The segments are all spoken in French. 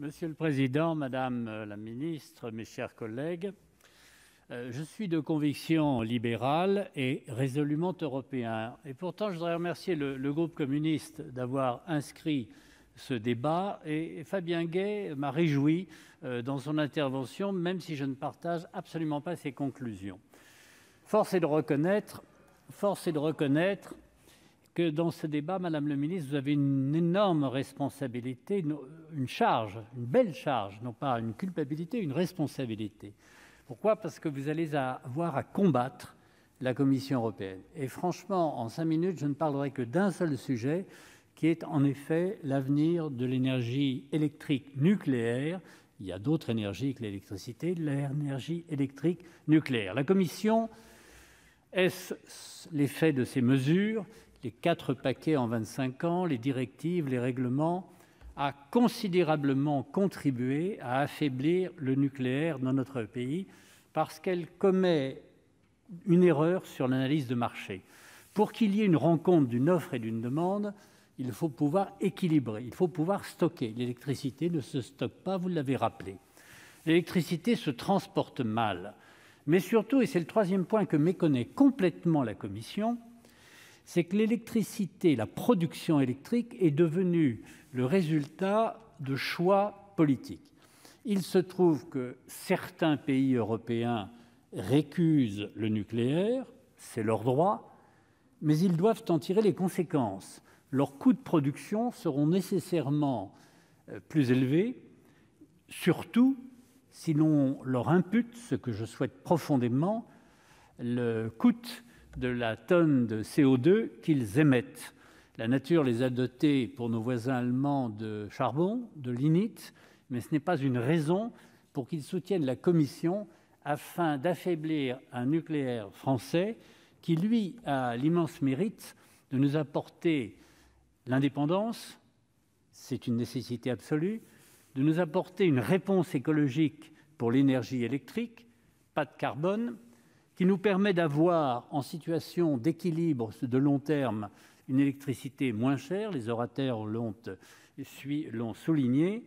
Monsieur le Président, Madame la Ministre, mes chers collègues, je suis de conviction libérale et résolument européen. Et pourtant, je voudrais remercier le groupe communiste d'avoir inscrit ce débat. Et Fabien Gay m'a réjoui dans son intervention, même si je ne partage absolument pas ses conclusions. Force est de reconnaître que dans ce débat, Madame le ministre, vous avez une énorme responsabilité, une charge, une belle charge, non pas une culpabilité, une responsabilité. Pourquoi ? Parce que vous allez avoir à combattre la Commission européenne. Et franchement, en 5 minutes, je ne parlerai que d'un seul sujet, qui est en effet l'avenir de l'énergie électrique nucléaire. Il y a d'autres énergies que l'électricité, l'énergie électrique nucléaire. La Commission, est-ce l'effet de ces mesures, les 4 paquets en 25 ans, les directives, les règlements, a considérablement contribué à affaiblir le nucléaire dans notre pays parce qu'elle commet une erreur sur l'analyse de marché. Pour qu'il y ait une rencontre d'une offre et d'une demande, il faut pouvoir équilibrer, il faut pouvoir stocker. L'électricité ne se stocke pas, vous l'avez rappelé. L'électricité se transporte mal. Mais surtout, et c'est le troisième point que méconnaît complètement la Commission, c'est que l'électricité, la production électrique est devenue le résultat de choix politiques. Il se trouve que certains pays européens récusent le nucléaire, c'est leur droit, mais ils doivent en tirer les conséquences. Leurs coûts de production seront nécessairement plus élevés, surtout si l'on leur impute, ce que je souhaite profondément, le coût de la tonne de CO2 qu'ils émettent. La nature les a dotés pour nos voisins allemands de charbon, de lignite, mais ce n'est pas une raison pour qu'ils soutiennent la Commission afin d'affaiblir un nucléaire français qui, lui, a l'immense mérite de nous apporter l'indépendance, c'est une nécessité absolue, de nous apporter une réponse écologique pour l'énergie électrique, pas de carbone, qui nous permet d'avoir, en situation d'équilibre de long terme, une électricité moins chère, les orateurs l'ont souligné,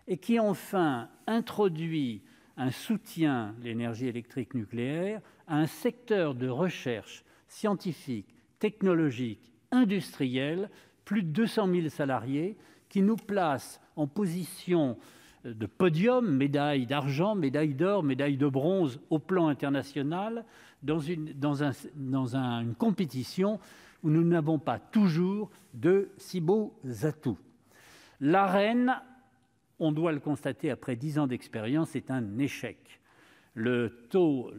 et qui enfin introduit un soutien de l'énergie électrique nucléaire à un secteur de recherche scientifique, technologique, industrielle, plus de 200 000 salariés, qui nous place en position de podium, médaille d'argent, médaille d'or, médaille de bronze au plan international, dans une compétition où nous n'avons pas toujours de si beaux atouts. L'Arenh, on doit le constater après 10 ans d'expérience, est un échec. Le taux,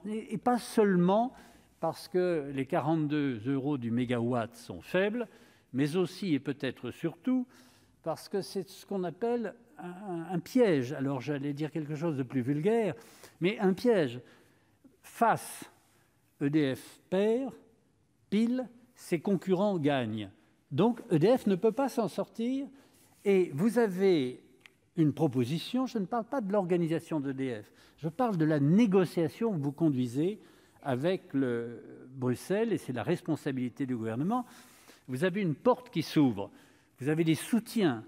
et pas seulement parce que les 42 € du mégawatt sont faibles, mais aussi et peut-être surtout parce que c'est ce qu'on appelle un piège. Alors j'allais dire quelque chose de plus vulgaire, mais un piège. Face, EDF perd, pile, ses concurrents gagnent. Donc EDF ne peut pas s'en sortir. Et vous avez une proposition, je ne parle pas de l'organisation d'EDF, je parle de la négociation que vous conduisez avec Bruxelles, et c'est la responsabilité du gouvernement. Vous avez une porte qui s'ouvre, vous avez des soutiens.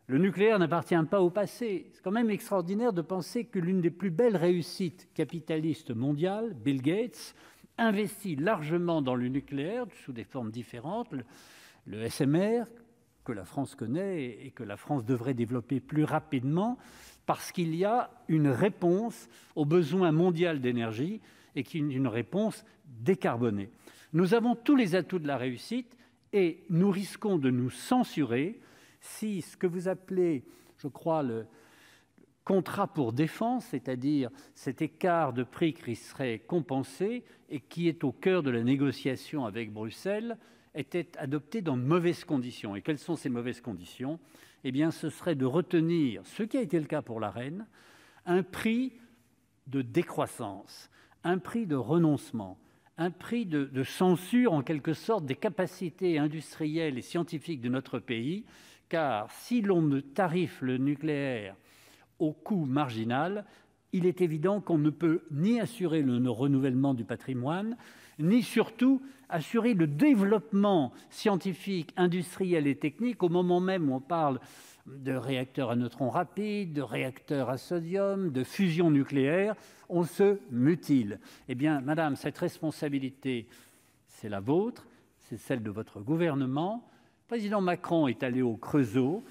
Le nucléaire n'appartient pas au passé. C'est quand même extraordinaire de penser que l'une des plus belles réussites capitalistes mondiales, Bill Gates, investit largement dans le nucléaire sous des formes différentes, le SMR, que la France connaît et que la France devrait développer plus rapidement, parce qu'il y a une réponse aux besoins mondiaux d'énergie et qui est une réponse décarbonée. Nous avons tous les atouts de la réussite et nous risquons de nous censurer si ce que vous appelez, je crois, le contrat pour défense, c'est-à-dire cet écart de prix qui serait compensé et qui est au cœur de la négociation avec Bruxelles, était adopté dans de mauvaises conditions. Et quelles sont ces mauvaises conditions ? Eh bien, ce serait de retenir, ce qui a été le cas pour l'Arenh, un prix de décroissance, un prix de renoncement, un prix de censure, en quelque sorte, des capacités industrielles et scientifiques de notre pays, car si l'on ne tarife le nucléaire au coût marginal, il est évident qu'on ne peut ni assurer le renouvellement du patrimoine, ni surtout assurer le développement scientifique, industriel et technique au moment même où on parle de réacteurs à neutrons rapides, de réacteurs à sodium, de fusion nucléaire, on se mutile. Eh bien, madame, cette responsabilité, c'est la vôtre, c'est celle de votre gouvernement. Le président Macron est allé au Creusot.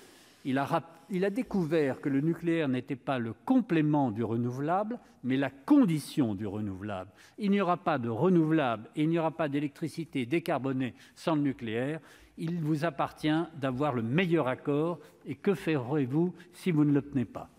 Il a découvert que le nucléaire n'était pas le complément du renouvelable, mais la condition du renouvelable. Il n'y aura pas de renouvelable et il n'y aura pas d'électricité décarbonée sans le nucléaire. Il vous appartient d'avoir le meilleur accord. Et que ferez-vous si vous ne l'obtenez pas ?